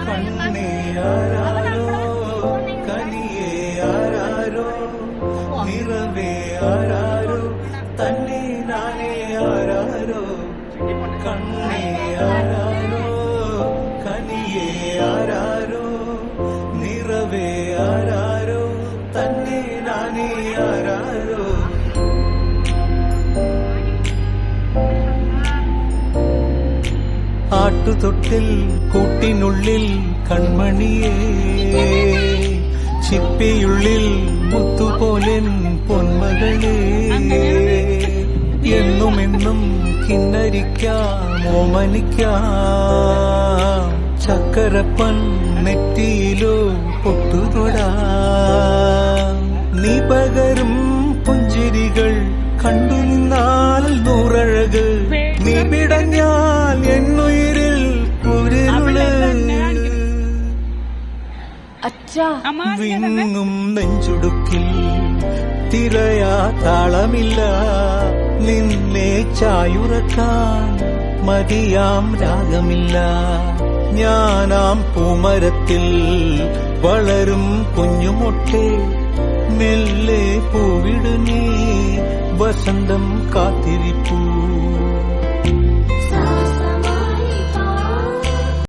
കണ്ണേ ആരാരോ കനിയേ ആരാരോ നിറവേ ആരാരോ തന്നെ നാനേ ആരാരോ കണ്ണേ ആരാരോ കനിയേ ആരാരോ നിറവേ ആരാരോ തന്നെ നാനേ ആരാരോ ആട്ടുതൊട്ടിൽ കൂട്ടിനുള്ളിൽ കൺമണിയേ ചിപ്പിയുള്ളിൽ മുത്തുപോലെൻ പൊന്മകളേ എന്നുമെന്നും കിന്നരിക്കാം ഓമനിക്കാം ചക്കരപ്പൻ നെറ്റിയിലോ പൊട്ടുതൊടാം നീ പകരും പുഞ്ചിരികൾ കണ്ടു നിന്നാൽ നൂറഴക് നീ പിടഞ്ഞാൽ എന്നുയിരിൽ കുരുള് വിങ്ങും നെഞ്ചുടുക്കിൽ തിരയാ താളമില്ല നിന്നെ ചായുറക്കാൻ മതിയാം രാഗമില്ല ഞാനാം പൂമരത്തിൽ വളരും കുഞ്ഞുമൊട്ടെ മെല്ലെ പൂവിടു നീ വസന്തം കാത്തിരിപ്പൂ